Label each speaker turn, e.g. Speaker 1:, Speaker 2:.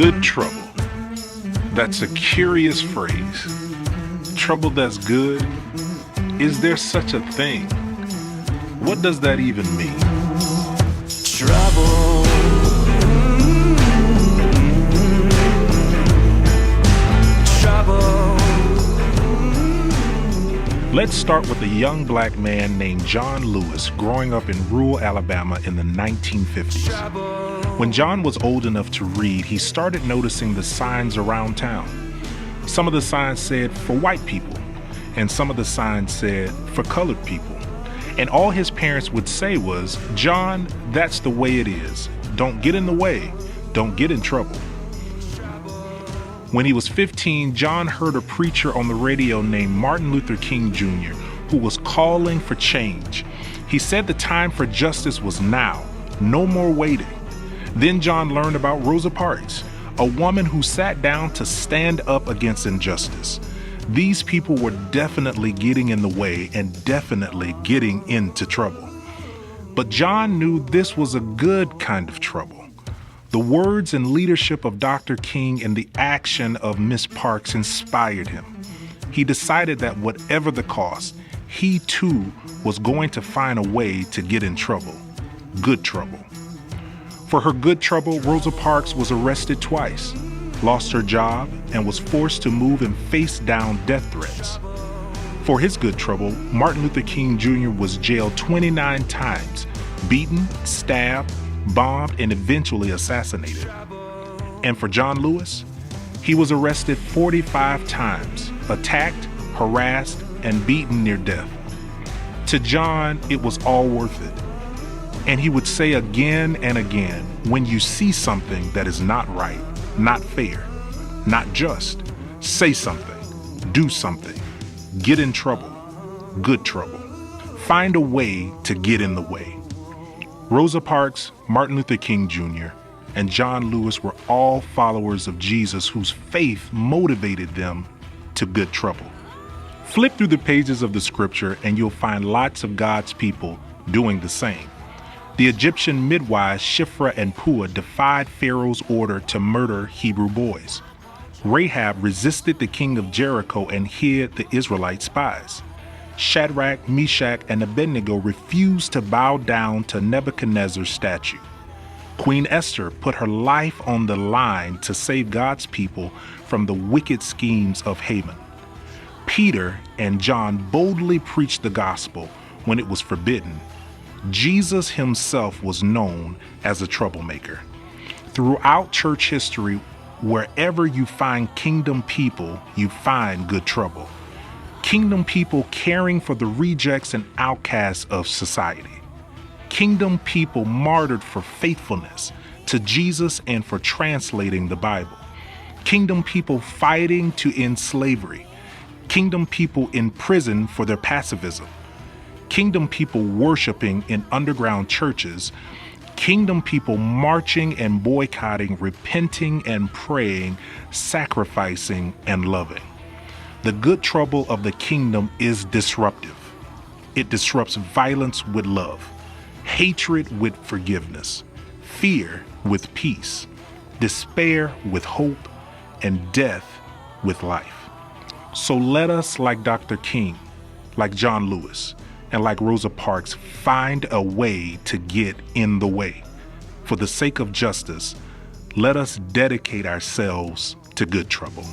Speaker 1: Good trouble. That's a curious phrase. Trouble that's good? Is there such a thing? What does that even mean?
Speaker 2: Trouble. Trouble.
Speaker 1: Let's start with a young black man named John Lewis growing up in rural Alabama in the 1950s. When John was old enough to read, he started noticing the signs around town. Some of the signs said for white people, and some of the signs said for colored people. And all his parents would say was, "John, that's the way it is. Don't get in the way. Don't get in trouble." When he was 15, John heard a preacher on the radio named Martin Luther King Jr. who was calling for change. He said the time for justice was now, no more waiting. Then John learned about Rosa Parks, a woman who sat down to stand up against injustice. These people were definitely getting in the way and definitely getting into trouble. But John knew this was a good kind of trouble. The words and leadership of Dr. King and the action of Miss Parks inspired him. He decided that whatever the cost, he too was going to find a way to get in trouble. Good trouble. For her good trouble, Rosa Parks was arrested twice, lost her job, and was forced to move and face down death threats. For his good trouble, Martin Luther King Jr. was jailed 29 times, beaten, stabbed, bombed, and eventually assassinated. And for John Lewis, he was arrested 45 times, attacked, harassed, and beaten near death. To John, it was all worth it. And he would say again and again, when you see something that is not right, not fair, not just, say something, do something, get in trouble, good trouble. Find a way to get in the way. Rosa Parks, Martin Luther King Jr., and John Lewis were all followers of Jesus whose faith motivated them to good trouble. Flip through the pages of the scripture and you'll find lots of God's people doing the same. The Egyptian midwives Shiphrah and Puah defied Pharaoh's order to murder Hebrew boys. Rahab resisted the king of Jericho and hid the Israelite spies. Shadrach, Meshach, and Abednego refused to bow down to Nebuchadnezzar's statue. Queen Esther put her life on the line to save God's people from the wicked schemes of Haman. Peter and John boldly preached the gospel when it was forbidden. Jesus himself was known as a troublemaker. Throughout church history, wherever you find kingdom people, you find good trouble. Kingdom people caring for the rejects and outcasts of society. Kingdom people martyred for faithfulness to Jesus and for translating the Bible. Kingdom people fighting to end slavery. Kingdom people in prison for their pacifism. Kingdom people worshiping in underground churches. Kingdom people marching and boycotting, repenting and praying, sacrificing and loving. The good trouble of the kingdom is disruptive. It disrupts violence with love, hatred with forgiveness, fear with peace, despair with hope, and death with life. So let us, like Dr. King, like John Lewis, and like Rosa Parks, find a way to get in the way. For the sake of justice, let us dedicate ourselves to good trouble.